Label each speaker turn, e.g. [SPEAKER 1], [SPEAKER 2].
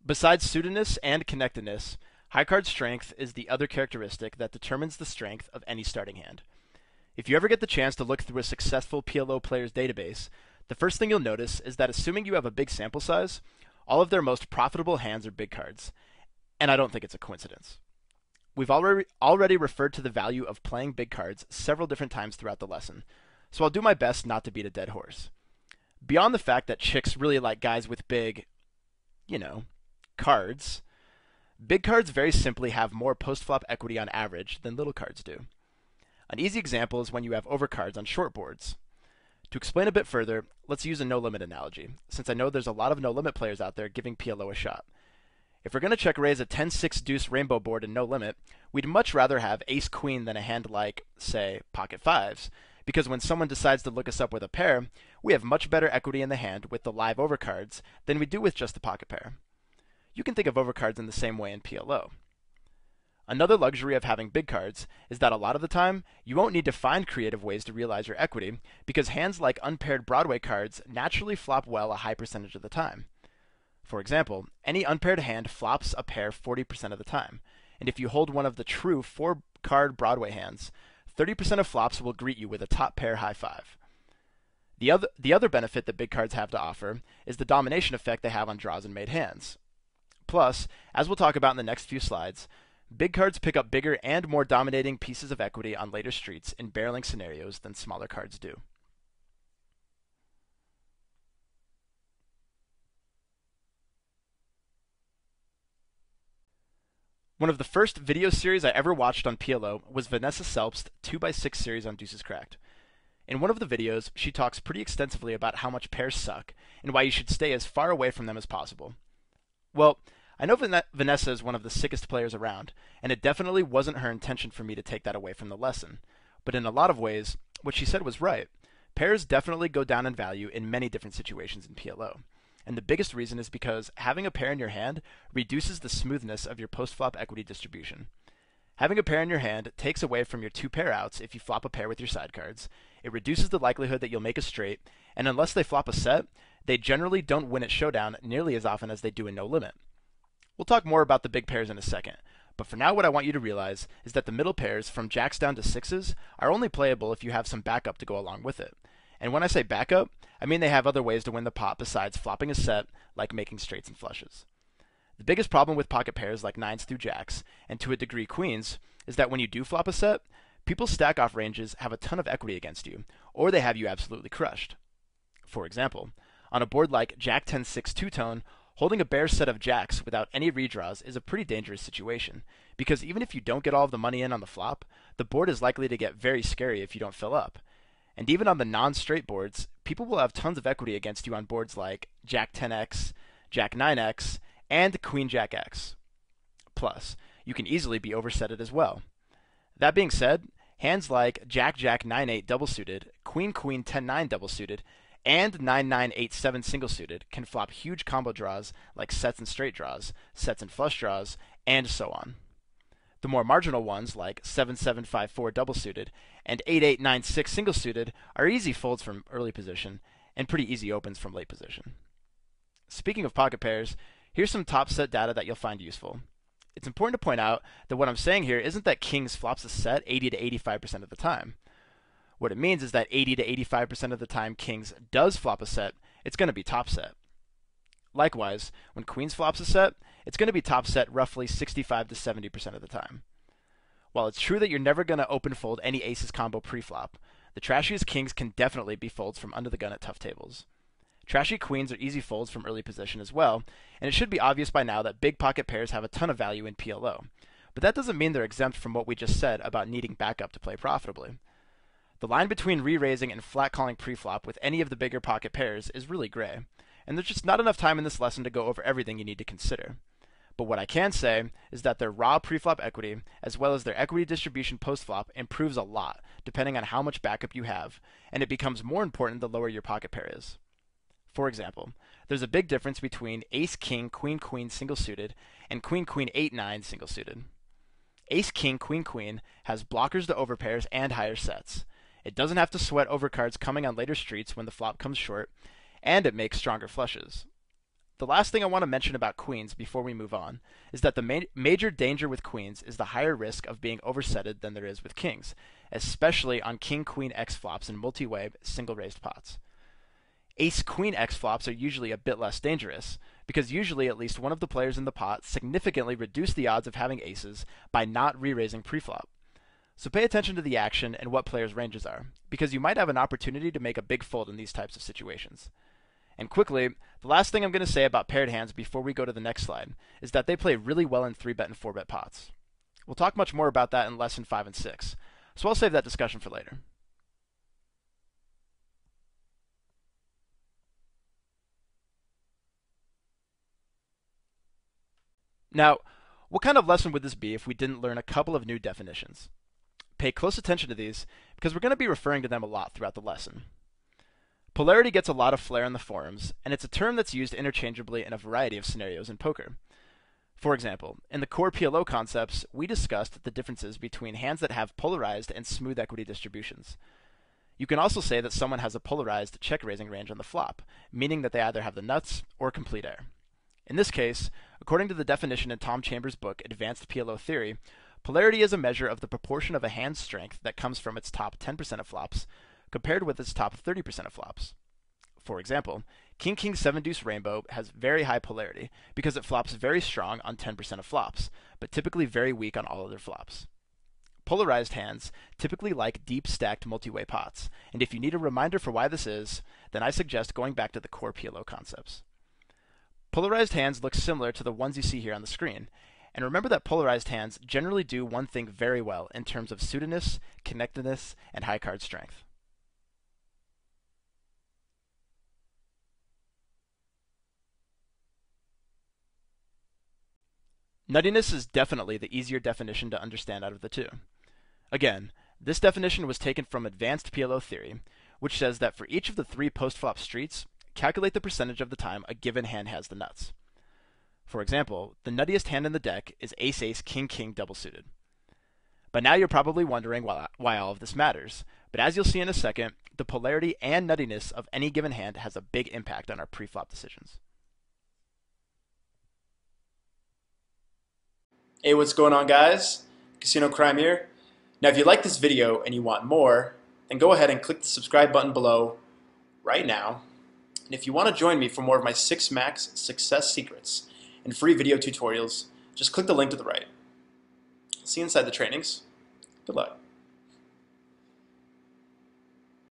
[SPEAKER 1] Besides suitedness and connectedness, high card strength is the other characteristic that determines the strength of any starting hand. If you ever get the chance to look through a successful PLO player's database, the first thing you'll notice is that assuming you have a big sample size, all of their most profitable hands are big cards. And I don't think it's a coincidence. We've already referred to the value of playing big cards several different times throughout the lesson, so I'll do my best not to beat a dead horse. Beyond the fact that chicks really like guys with big, you know, cards, big cards very simply have more post-flop equity on average than little cards do. An easy example is when you have overcards on short boards. To explain a bit further, let's use a no-limit analogy, since I know there's a lot of no-limit players out there giving PLO a shot. If we're going to check raise a 10-6 deuce rainbow board in no-limit, we'd much rather have ace-queen than a hand like, say, pocket fives, because when someone decides to look us up with a pair, we have much better equity in the hand with the live overcards than we do with just the pocket pair. You can think of overcards in the same way in PLO. Another luxury of having big cards is that a lot of the time, you won't need to find creative ways to realize your equity, because hands like unpaired Broadway cards naturally flop well a high percentage of the time. For example, any unpaired hand flops a pair 40% of the time, and if you hold one of the true 4-card Broadway hands, 30% of flops will greet you with a top pair high five. The other benefit that big cards have to offer is the domination effect they have on draws and made hands. Plus, as we'll talk about in the next few slides, big cards pick up bigger and more dominating pieces of equity on later streets in barreling scenarios than smaller cards do. One of the first video series I ever watched on PLO was Vanessa Selbst's 2x6 series on Deuces Cracked. In one of the videos, she talks pretty extensively about how much pairs suck and why you should stay as far away from them as possible. Well, I know Vanessa is one of the sickest players around, and it definitely wasn't her intention for me to take that away from the lesson. But in a lot of ways, what she said was right. Pairs definitely go down in value in many different situations in PLO. And the biggest reason is because having a pair in your hand reduces the smoothness of your post-flop equity distribution. Having a pair in your hand takes away from your 2 pair outs if you flop a pair with your sidecards. It reduces the likelihood that you'll make a straight, and unless they flop a set, they generally don't win at showdown nearly as often as they do in no limit. We'll talk more about the big pairs in a second, but for now what I want you to realize is that the middle pairs from jacks down to sixes are only playable if you have some backup to go along with it. And when I say backup, I mean they have other ways to win the pot besides flopping a set, like making straights and flushes. The biggest problem with pocket pairs like nines through jacks, and to a degree queens, is that when you do flop a set, people's stack-off ranges have a ton of equity against you, or they have you absolutely crushed. For example, on a board like Jack 10-6 two-tone, holding a bare set of jacks without any redraws is a pretty dangerous situation, because even if you don't get all of the money in on the flop, the board is likely to get very scary if you don't fill up. And even on the non-straight boards, people will have tons of equity against you on boards like Jack 10x, Jack 9x, and Queen Jack X. Plus, you can easily be oversetted as well. That being said, hands like Jack Jack 9-8 double suited, Queen Queen 10-9 double suited, and 9-9-8-7 single suited can flop huge combo draws like sets and straight draws, sets and flush draws, and so on. The more marginal ones like 7-7-5-4 double suited and 8-8-9-6 single suited are easy folds from early position and pretty easy opens from late position. Speaking of pocket pairs, here's some top set data that you'll find useful. It's important to point out that what I'm saying here isn't that kings flops a set 80 to 85% of the time. What it means is that 80 to 85% of the time kings does flop a set, it's going to be top set. Likewise, when queens flops a set, it's going to be top set roughly 65 to 70% of the time. While it's true that you're never going to open fold any aces combo pre-flop, the trashiest kings can definitely be folds from under the gun at tough tables. Trashy queens are easy folds from early position as well, and it should be obvious by now that big pocket pairs have a ton of value in PLO. But that doesn't mean they're exempt from what we just said about needing backup to play profitably. The line between re-raising and flat calling pre-flop with any of the bigger pocket pairs is really gray, and there's just not enough time in this lesson to go over everything you need to consider. But what I can say is that their raw pre-flop equity, as well as their equity distribution post-flop, improves a lot depending on how much backup you have, and it becomes more important the lower your pocket pair is. For example, there's a big difference between ace-king, queen-queen single-suited and queen-queen 8-9 single-suited. Ace-king, queen-queen has blockers to overpairs and higher sets. It doesn't have to sweat overcards coming on later streets when the flop comes short, and it makes stronger flushes. The last thing I want to mention about queens before we move on is that the major danger with queens is the higher risk of being oversetted than there is with kings, especially on king-queen X flops in multi-way single-raised pots. Ace-queen X flops are usually a bit less dangerous, because usually at least one of the players in the pot significantly reduce the odds of having aces by not re-raising preflop. So pay attention to the action and what players' ranges are, because you might have an opportunity to make a big fold in these types of situations. And quickly, the last thing I'm going to say about paired hands before we go to the next slide is that they play really well in 3-bet and 4-bet pots. We'll talk much more about that in lesson 5 and 6, so I'll save that discussion for later. Now, what kind of lesson would this be if we didn't learn a couple of new definitions? Pay close attention to these, because we're going to be referring to them a lot throughout the lesson. Polarity gets a lot of flair in the forums, and it's a term that's used interchangeably in a variety of scenarios in poker. For example, in the core PLO concepts, we discussed the differences between hands that have polarized and smooth equity distributions. You can also say that someone has a polarized check-raising range on the flop, meaning that they either have the nuts or complete air. In this case, according to the definition in Tom Chambers' book, Advanced PLO Theory, polarity is a measure of the proportion of a hand's strength that comes from its top 10% of flops compared with its top 30% of flops. For example, King 7 Deuce Rainbow has very high polarity because it flops very strong on 10% of flops, but typically very weak on all other flops. Polarized hands typically like deep stacked multi-way pots, and if you need a reminder for why this is, then I suggest going back to the core PLO concepts. Polarized hands look similar to the ones you see here on the screen, and remember that polarized hands generally do one thing very well in terms of suitedness, connectedness, and high card strength. Nuttiness is definitely the easier definition to understand out of the two. Again, this definition was taken from Advanced PLO Theory, which says that for each of the 3 post-flop streets, calculate the percentage of the time a given hand has the nuts. For example, the nuttiest hand in the deck is Ace-Ace King double suited. By now you're probably wondering why all of this matters, but as you'll see in a second, the polarity and nuttiness of any given hand has a big impact on our pre-flop decisions. Hey, what's going on, guys? Casino Crime here. Now, if you like this video and you want more, then go ahead and click the subscribe button below right now. And if you want to join me for more of my 6 max success secrets and free video tutorials, just click the link to the right. See you inside the trainings. Good luck.